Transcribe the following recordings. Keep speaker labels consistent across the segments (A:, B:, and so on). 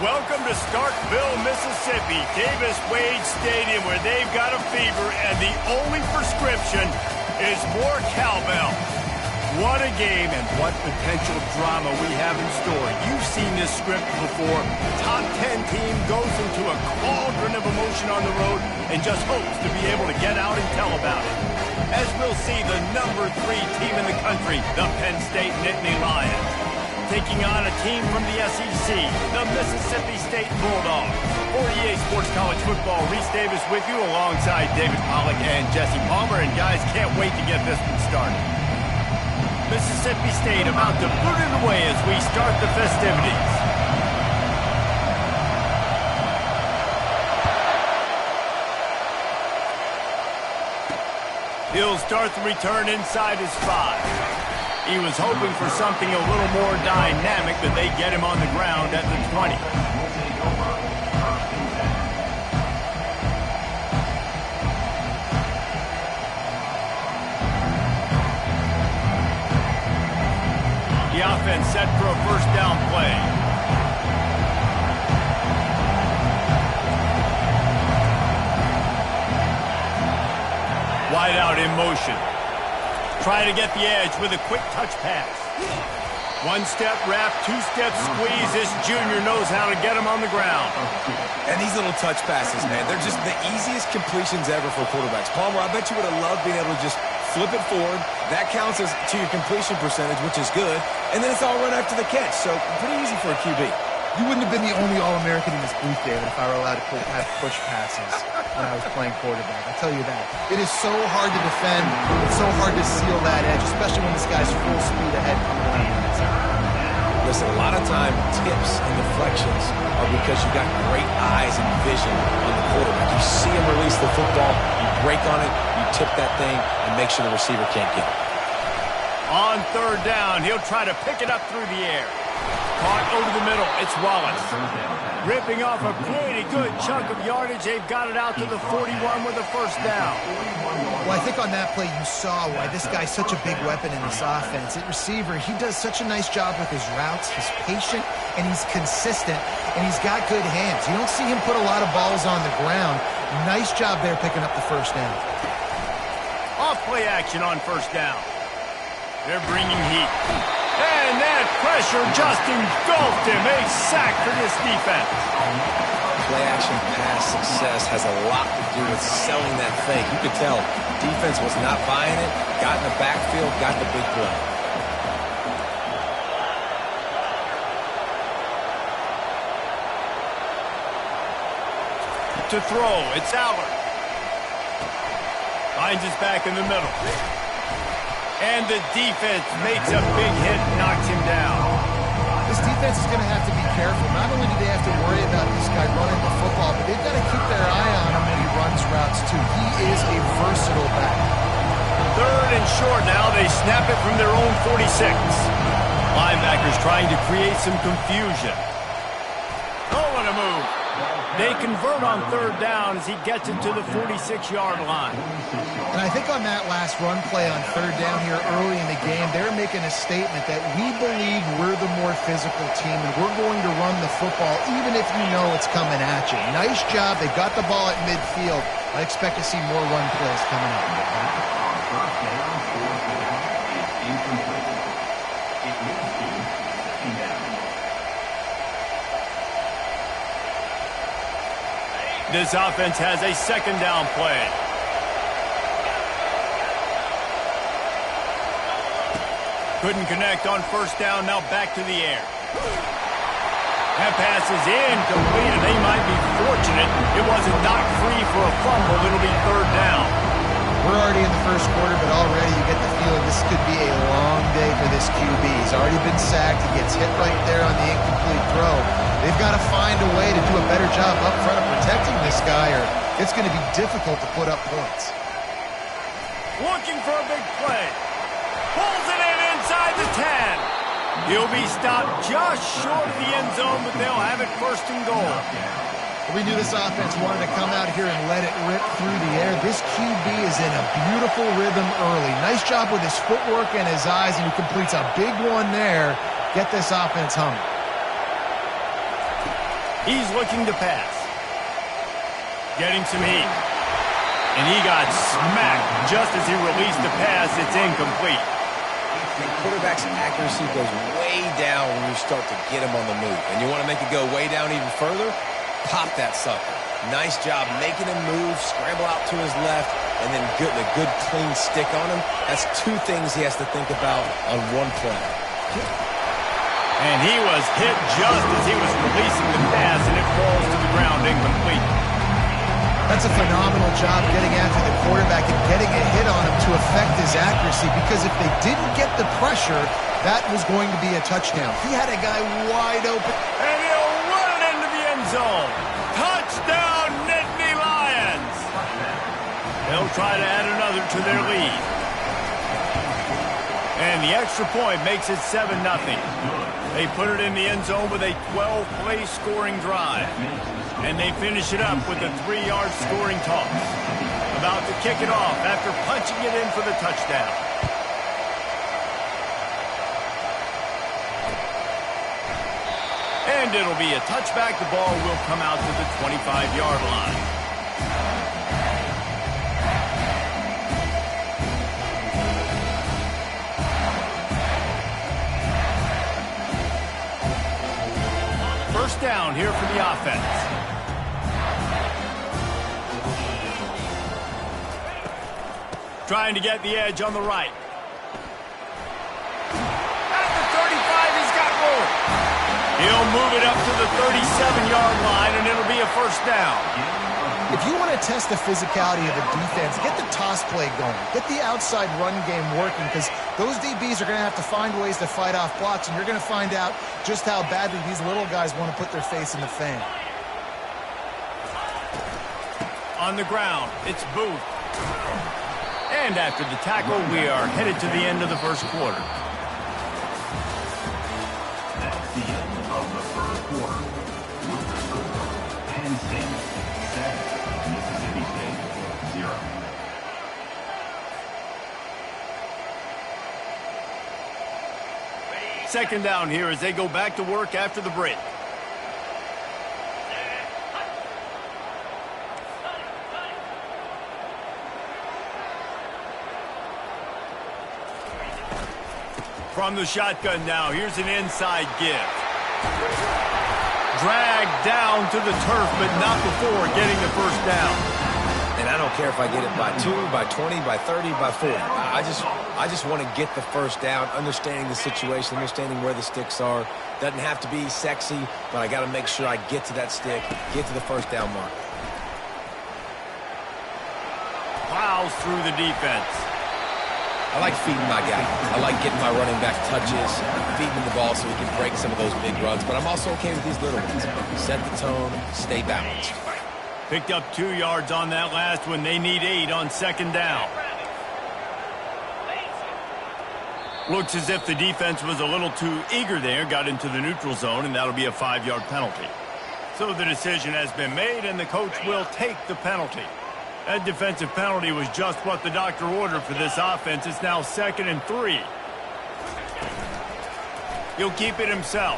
A: Welcome to Starkville, Mississippi, Davis Wade Stadium, where they've got a fever, and the only prescription is more cowbell. What a game, and what potential drama we have in store. You've seen this script before. Top 10 team goes into a cauldron of emotion on the road and just hopes to be able to get out and tell about it. As we'll see the number 3 team in the country, the Penn State Nittany Lions, taking on a team from the SEC, the Mississippi State Bulldogs. For EA Sports College Football, Reese Davis with you alongside David Pollack and Jesse Palmer. And guys, can't wait to get this one started. Mississippi State about to boot it away as we start the festivities. He'll start the return inside his 5. He was hoping for something a little more dynamic, but they get him on the ground at the 20. The offense set for a first down play. Wide out in motion. Try to get the edge with a quick touch pass. One-step wrap, two-step squeeze. This junior knows how to get him on the ground.
B: And these little touch passes, man, they're just the easiest completions ever for quarterbacks. Palmer, I bet you would have loved being able to just flip it forward. That counts as to your completion percentage, which is good. And then it's all run after the catch. So pretty easy for a QB.
C: You wouldn't have been the only All-American in this booth, David, if I were allowed to have push passes when I was playing quarterback. I tell you that. It is so hard to defend. It's so hard to seal that edge, especially when this guy's full speed ahead coming around the outside.
B: Listen, a lot of time, tips and deflections are because you got great eyes and vision on the quarterback. You see him release the football, you break on it, you tip that thing, and make sure the receiver can't get it.
A: On third down, he'll try to pick it up through the air. Caught over the middle. It's Wallace. Ripping off a pretty good chunk of yardage. They've got it out to the 41 with a first down.
C: Well, I think on that play you saw why this guy's such a big weapon in this offense. At receiver, he does such a nice job with his routes. He's patient, and he's consistent, and he's got good hands. You don't see him put a lot of balls on the ground. Nice job there picking up the first down.
A: Off play action on first down. They're bringing heat. And that pressure just engulfed him. A sack for this defense.
B: Play-action pass success has a lot to do with selling that fake. You could tell defense was not buying it, got in the backfield, got the big play.
A: To throw, it's Allard. Finds his back in the middle. And the defense makes a big hit, knocks him down.
C: This defense is going to have to be careful. Not only do they have to worry about this guy running the football, but they've got to keep their eye on him when he runs routes, too. He is a versatile back.
A: Third and short now. They snap it from their own 46. Linebackers trying to create some confusion. Oh, what a move. They convert on third down as he gets it to the 46-yard line.
C: And I think on that last run play on third down here early in the game, they're making a statement that we believe we're the more physical team and we're going to run the football even if you know it's coming at you. Nice job. They got the ball at midfield. I expect to see more run plays coming up.
A: This offense has a second down play. Couldn't connect on first down, now back to the air. That pass is incomplete, and they might be fortunate it wasn't knocked free for a fumble. It'll be third down.
C: We're already in the first quarter, but already you get the feeling this could be a long day for this QB. He's already been sacked. He gets hit right there on the incomplete throw. They've got to find a way to do a better job up front of protecting this guy, or it's going to be difficult to put up points.
A: Looking for a big play. Pulls it in inside the 10. He'll be stopped just short of the end zone, but they'll have it first and goal.
C: We knew this offense wanted to come out here and let it rip through the air. This QB is in a beautiful rhythm early. Nice job with his footwork and his eyes, and he completes a big one there. Get this offense humming.
A: He's looking to pass. Getting some heat. And he got smacked just as he released the pass. It's incomplete.
B: The quarterback's accuracy goes way down when you start to get him on the move. And you want to make it go way down even further? Pop that sucker. Nice job making him move, scramble out to his left, and then getting a good clean stick on him. That's two things he has to think about on one play.
A: And he was hit just as he was releasing the pass, and it falls to the ground incomplete.
C: That's a phenomenal job getting after the quarterback and getting a hit on him to affect his accuracy, because if they didn't get the pressure, that was going to be a touchdown. He had a guy wide open.
A: And he'll run it into the end zone. Touchdown, Nittany Lions! They'll try to add another to their lead. And the extra point makes it 7-0. They put it in the end zone with a 12-play scoring drive. And they finish it up with a 3-yard scoring toss. About to kick it off after punching it in for the touchdown. And it'll be a touchback. The ball will come out to the 25-yard line. First down here for the offense. Trying to get the edge on the right. At the 35, he's got room. He'll move it up to the 37-yard line, and it'll be a first down.
C: If you want to test the physicality of a defense, get the toss play going. Get the outside run game working, because those DBs are going to have to find ways to fight off blocks, and you're going to find out just how badly these little guys want to put their face in the fan.
A: On the ground, it's Booth. And after the tackle, we are headed to the end of the first quarter.
D: That's the end of the first quarter. Penn State 7, Mississippi State 0.
A: Second down here as they go back to work after the break. From the shotgun now, here's an inside give. Dragged down to the turf, but not before getting the first down.
B: And I don't care if I get it by 2, by 20, by 30, by 40. I just want to get the first down, understanding the situation, understanding where the sticks are. Doesn't have to be sexy, but I got to make sure I get to that stick, get to the first down mark.
A: Plows through the defense.
B: I like feeding my guy. I like getting my running back touches, feeding the ball so he can break some of those big runs. But I'm also okay with these little ones. Set the tone, stay balanced.
A: Picked up 2 yards on that last one. They need 8 on second down. Looks as if the defense was a little too eager there, got into the neutral zone, and that'll be a 5-yard penalty. So the decision has been made, and the coach will take the penalty. That defensive penalty was just what the doctor ordered for this offense. It's now 2nd and 3. He'll keep it himself.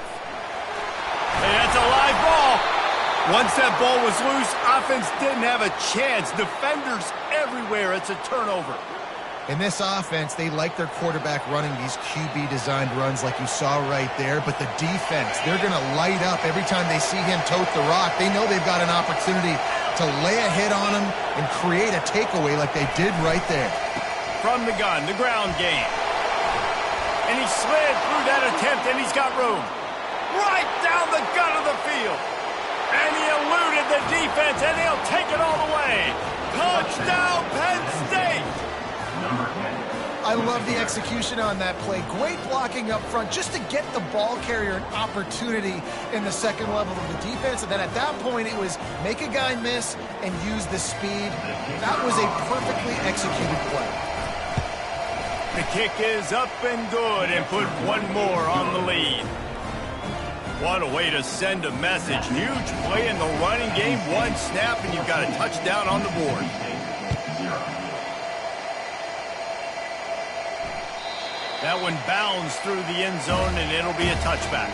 A: And that's a live ball. Once that ball was loose, offense didn't have a chance. Defenders everywhere. It's a turnover.
C: In this offense, they like their quarterback running these QB-designed runs like you saw right there, but the defense, they're going to light up every time they see him tote the rock. They know they've got an opportunity to lay a hit on him and create a takeaway like they did right there.
A: From the gun, the ground game. And he slid through that attempt, and he's got room. Right down the gut of the field. And he eluded the defense, and he'll take it all the way. Touchdown, Penn State!
C: I love the execution on that play. Great blocking up front just to get the ball carrier an opportunity in the second level of the defense. And then at that point, it was make a guy miss and use the speed. That was a perfectly executed play.
A: The kick is up and good and put one more on the lead. What a way to send a message. Huge play in the running game. One snap and you've got a touchdown on the board. That one bounds through the end zone, and it'll be a touchback.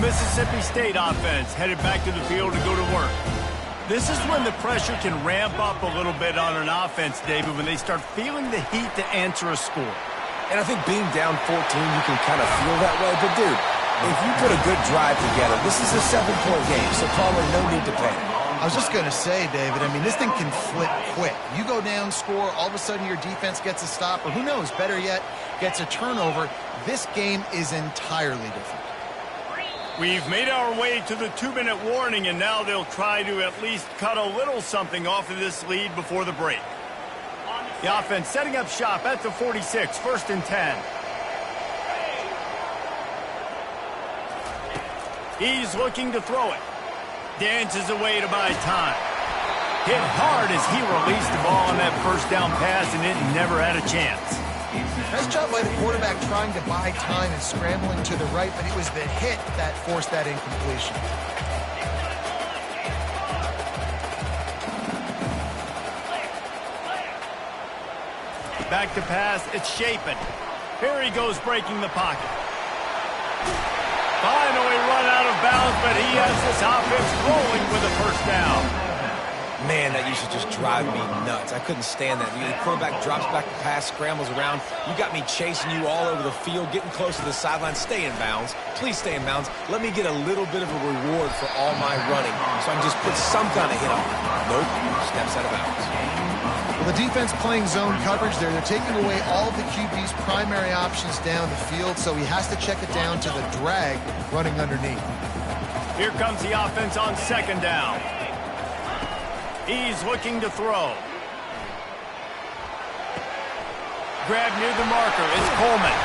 A: Mississippi State offense headed back to the field to go to work. This is when the pressure can ramp up a little bit on an offense, David, when they start feeling the heat to answer a score.
B: And I think being down 14, you can kind of feel that way. But, dude, if you put a good drive together, this is a 7-point game, so Palmer, no need to panic.
C: I was just going to say, David, I mean, this thing can flip quick. You go down, score, all of a sudden your defense gets a stop, or who knows, better yet, gets a turnover. This game is entirely different.
A: We've made our way to the 2-minute warning, and now they'll try to at least cut a little something off of this lead before the break. The offense setting up shop at the 46, 1st and 10. He's looking to throw it. Dances away to buy time. Hit hard as he released the ball on that first down pass, and it never had a chance.
C: Nice job by the quarterback trying to buy time and scrambling to the right, but it was the hit that forced that incompletion.
A: Back to pass, it's Shapen. Here he goes breaking the pocket. Finally run out of bounds, but he has this offense rolling with a first down.
B: Man, that used to just drive me nuts. I couldn't stand that. The quarterback drops back the pass, scrambles around. You got me chasing you all over the field, getting close to the sideline. Stay in bounds. Please stay in bounds. Let me get a little bit of a reward for all my running so I can just put some kind of hit on it. Nope, steps out of bounds.
C: Well, the defense playing zone coverage there. They're taking away all of the QB's primary options down the field, so he has to check it down to the drag running underneath.
A: Here comes the offense on 2nd down. He's looking to throw. Grab near the marker. It's Coleman.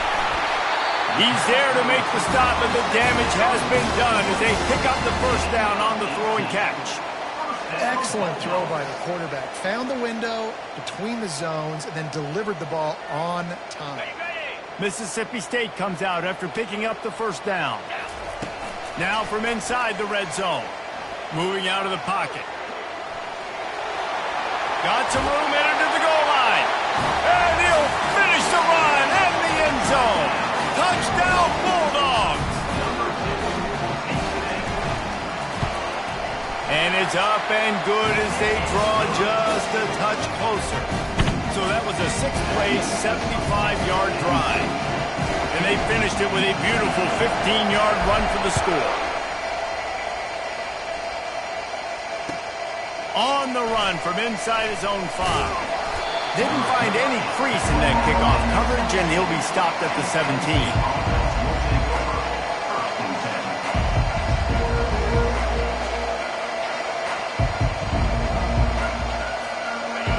A: He's there to make the stop, and the damage has been done as they pick up the first down on the throw and catch.
C: Excellent throw by the quarterback. Found the window between the zones and then delivered the ball on time.
A: Mississippi State comes out after picking up the first down. Now from inside the red zone. Moving out of the pocket. Got some room headed to the goal line. And he'll finish the run in the end zone. Touchdown Bulldogs. And it's up and good as they draw just a touch closer. So that was a 6-play, 75-yard drive. And they finished it with a beautiful 15-yard run for the score. On the run from inside his own 5. Didn't find any crease in that kickoff coverage, and he'll be stopped at the 17.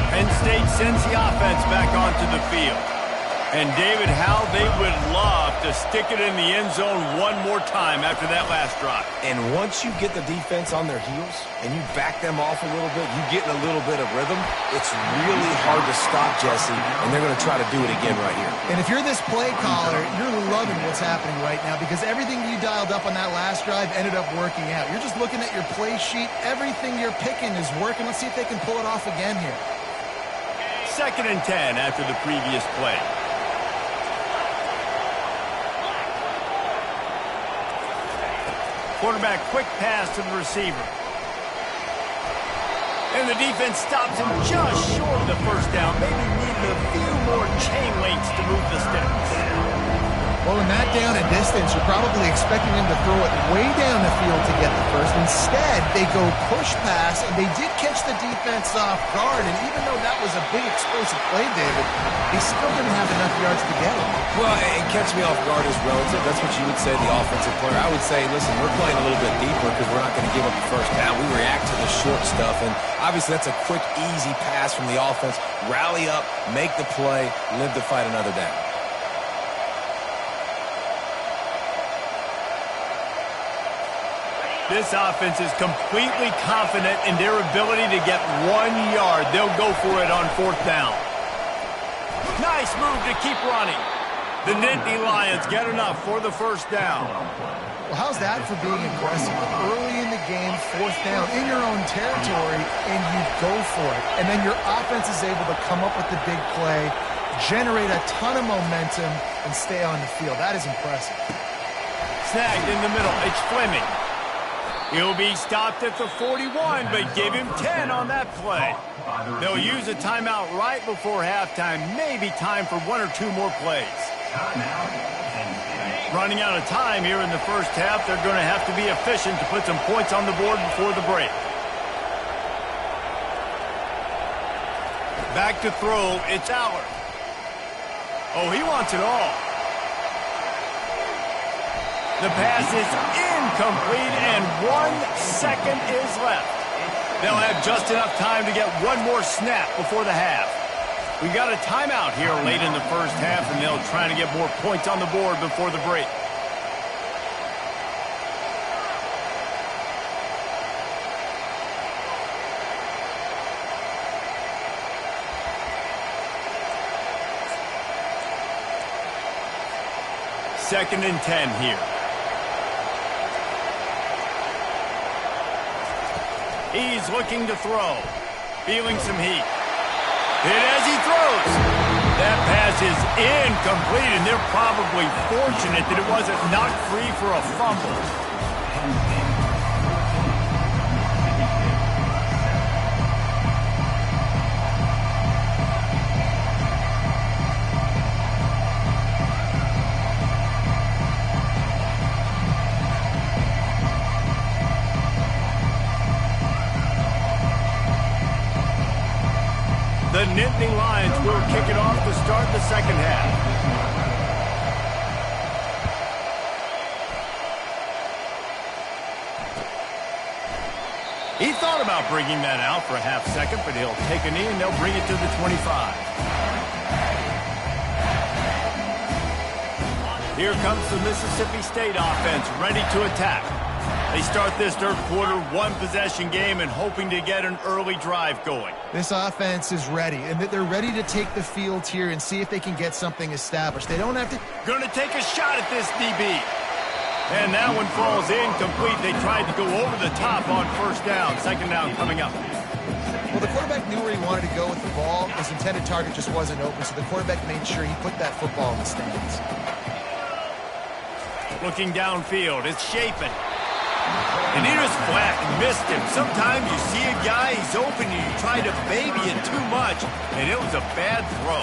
A: Penn State sends the offense back onto the field. And David, how they would love to stick it in the end zone one more time after that last drive.
B: And once you get the defense on their heels and you back them off a little bit, you get in a little bit of rhythm, it's really hard to stop, Jesse, and they're going to try to do it again right here.
C: And if you're this play caller, you're loving what's happening right now because everything you dialed up on that last drive ended up working out. You're just looking at your play sheet. Everything you're picking is working. Let's see if they can pull it off again here.
A: 2nd and 10 after the previous play. Quarterback quick pass to the receiver. And the defense stops him just short of the first down. Maybe needed a few more chain links to move the sticks.
C: Well, in that down and distance, you're probably expecting him to throw it way down the field to get the first. Instead, they go push pass, and they did catch the defense off guard. And even though that was a big explosive play, David, they still didn't have enough yards to get it.
B: Well, and catch me off guard is relative. That's what you would say, the offensive player. I would say, listen, we're playing a little bit deeper because we're not going to give up the first down. We react to the short stuff, and obviously that's a quick, easy pass from the offense. Rally up, make the play, live to fight another down.
A: This offense is completely confident in their ability to get 1 yard. They'll go for it on 4th down. Nice move to keep running. The Nittany Lions get enough for the first down.
C: Well, how's that for being aggressive? Early in the game, 4th down, in your own territory, and you go for it. And then your offense is able to come up with the big play, generate a ton of momentum, and stay on the field. That is impressive.
A: Snagged in the middle. It's Fleming. He'll be stopped at the 41, but give him 10 on that play. They'll use a timeout right before halftime. Maybe time for one or two more plays. Running out of time here in the first half. They're going to have to be efficient to put some points on the board before the break. Back to throw. It's Allard. Oh, he wants it all. The pass is incomplete, and 1 second is left. They'll have just enough time to get one more snap before the half. We got a timeout here late in the first half, and they'll try to get more points on the board before the break. Second and 10 here. He's looking to throw. Feeling some heat. Hit as he throws. That pass is incomplete, and they're probably fortunate that it wasn't knocked free for a fumble. The Nittany Lions will kick it off to start the second half. He thought about bringing that out for a half second, but he'll take a knee and they'll bring it to the 25. Here comes the Mississippi State offense, ready to attack. They start this third quarter one-possession game and hoping to get an early drive going.
C: This offense is ready, and they're ready to take the field here and see if they can get something established. They don't have to...
A: Going to take a shot at this DB. And that one falls incomplete. They tried to go over the top on first down. Second down coming up.
C: Well, the quarterback knew where he wanted to go with the ball. His intended target just wasn't open, so the quarterback made sure he put that football in the stands.
A: Looking downfield, it's Chapin. And he just flat missed him. Sometimes you see a guy, he's open, and you try to baby it too much, and it was a bad throw.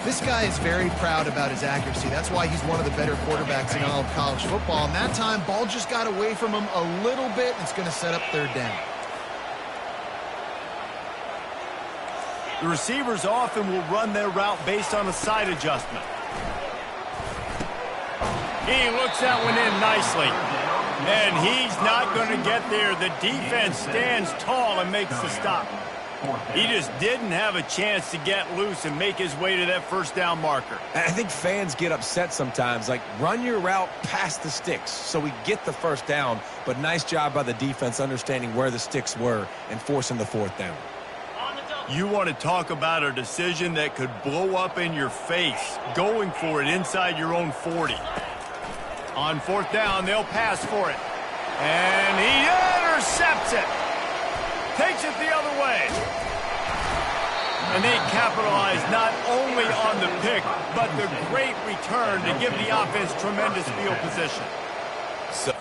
C: This guy is very proud about his accuracy. That's why he's one of the better quarterbacks in all of college football. And that time, ball just got away from him a little bit, and it's going to set up third down.
A: The receivers often will run their route based on a side adjustment. He looks that one in nicely. And he's not going to get there. The defense stands tall and makes the stop. He just didn't have a chance to get loose and make his way to that first down marker.
B: I think fans get upset sometimes. Like, run your route past the sticks so we get the first down. But nice job by the defense understanding where the sticks were and forcing the fourth down.
A: You want to talk about a decision that could blow up in your face, going for it inside your own 40. On fourth down, they'll pass for it. And he intercepts it. Takes it the other way. And they capitalize not only on the pick, but the great return to give the offense tremendous field position.
B: So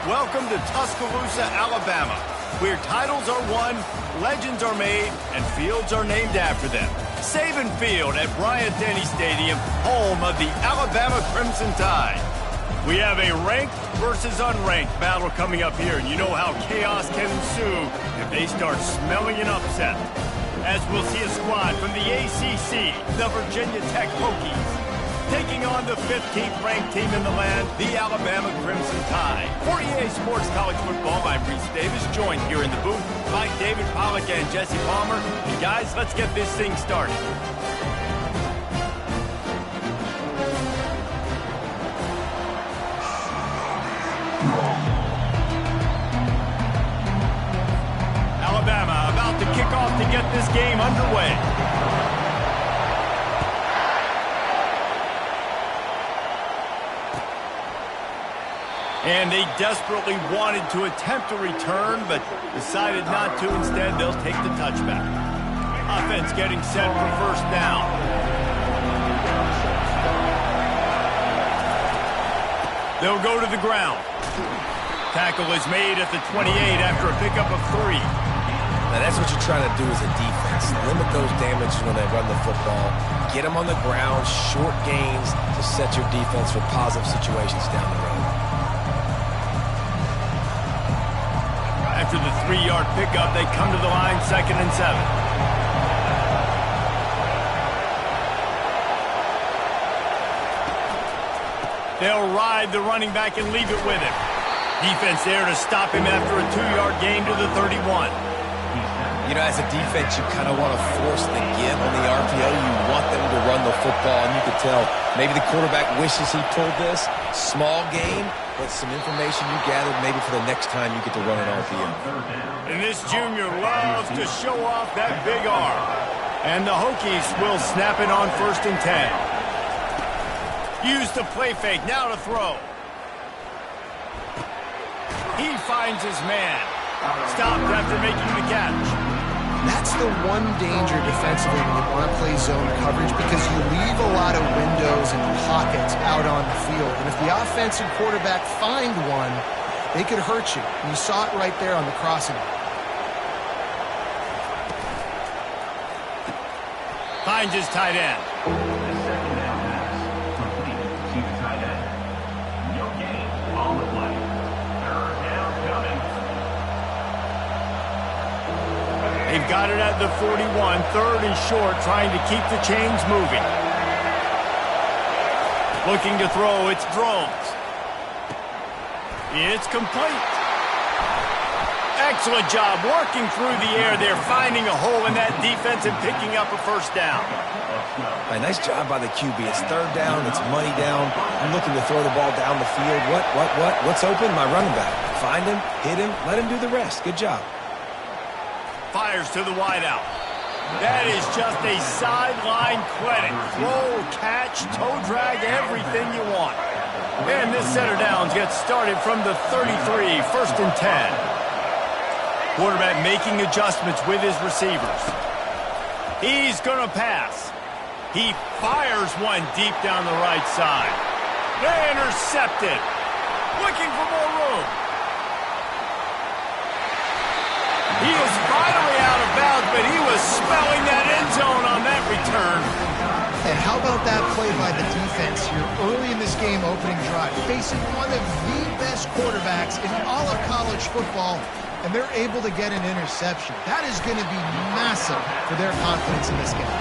A: Welcome to Tuscaloosa, Alabama, where titles are won, legends are made, and fields are named after them. Saban Field at Bryant-Denny Stadium, home of the Alabama Crimson Tide. We have a ranked versus unranked battle coming up here, and you know how chaos can ensue if they start smelling an upset. As we'll see a squad from the ACC, the Virginia Tech Hokies, taking on the 15th ranked team in the land, the Alabama Crimson Tide. For EA Sports College Football, I'm Reese Davis, joined here in the booth by David Pollack and Jesse Palmer. And guys, let's get this thing started. Alabama about to kick off to get this game underway. And they desperately wanted to attempt a return, but decided not to. Instead, they'll take the touchback. Offense getting set for first down. They'll go to the ground. Tackle is made at the 28 after a pickup of 3.
B: Now, that's what you're trying to do as a defense. Limit those damages when they run the football. Get them on the ground, short gains to set your defense for positive situations down the road.
A: After the 3-yard pickup, they come to the line, 2nd and 7. They'll ride the running back and leave it with him. Defense there to stop him after a 2-yard gain to the 31.
B: You know, as a defense, you kind of want to force the give on the RPO. You want them to run the football, and you could tell maybe the quarterback wishes he pulled this. Small gain, but some information you gathered maybe for the next time you get to run an RPO.
A: And this junior loves to show off that big arm. And the Hokies will snap it on 1st and 10. Use the play fake, now to throw. He finds his man. Stopped after making the catch.
C: That's the one danger defensively when you want to play zone coverage, because you leave a lot of windows and pockets out on the field. And if the offensive quarterback find one, they could hurt you. And you saw it right there on the crossing.
A: Finds his tight end.
D: The second down pass complete to the tight end. No gain on the play. Third down coming.
A: They've got it at the 41, 3rd and short, trying to keep the chains moving. Looking to throw, it's Drones. It's complete. Excellent job working through the air there, finding a hole in that defense and picking up a 1st down.
B: Right, nice job by the QB. It's 3rd down, it's money down. I'm looking to throw the ball down the field. What's open? My running back. Find him, hit him, let him do the rest. Good job.
A: Fires to the wideout. That is just a sideline clinic. Throw, catch, toe drag, everything you want. And this center downs gets started from the 33, 1st and 10. Quarterback making adjustments with his receivers. He's going to pass. He fires one deep down the right side. They intercepted. Looking for more room. He is finally out of bounds, but he was smelling that end zone on that return.
C: And how about that play by the defense here early in this game opening drive, facing one of the best quarterbacks in all of college football, and they're able to get an interception. That is going to be massive for their confidence in this game.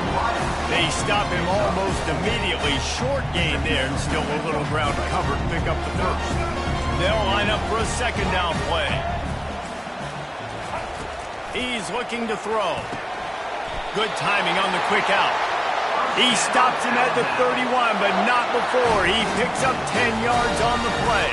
A: They stop him almost immediately. Short gain there, and still a little ground covered to pick up the 1st. They'll line up for a 2nd down play. He's looking to throw. Good timing on the quick out. He stops him at the 31, but not before. He picks up 10 yards on the play.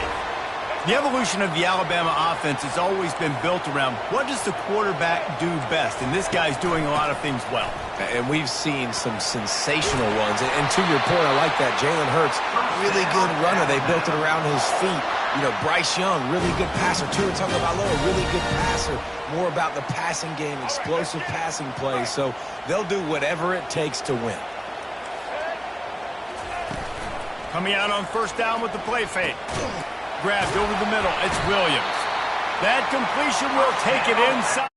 A: The evolution of the Alabama offense has always been built around what does the quarterback do best, and this guy's doing a lot of things well.
B: And we've seen some sensational ones. And to your point, I like that. Jalen Hurts, really good runner. They built it around his feet. You know, Bryce Young, really good passer. Tua Tagovailoa, really good passer. More about the passing game, explosive passing plays. So they'll do whatever it takes to win.
A: Coming out on 1st down with the play fake. grabbed over the middle. It's Williams. That completion will take it inside.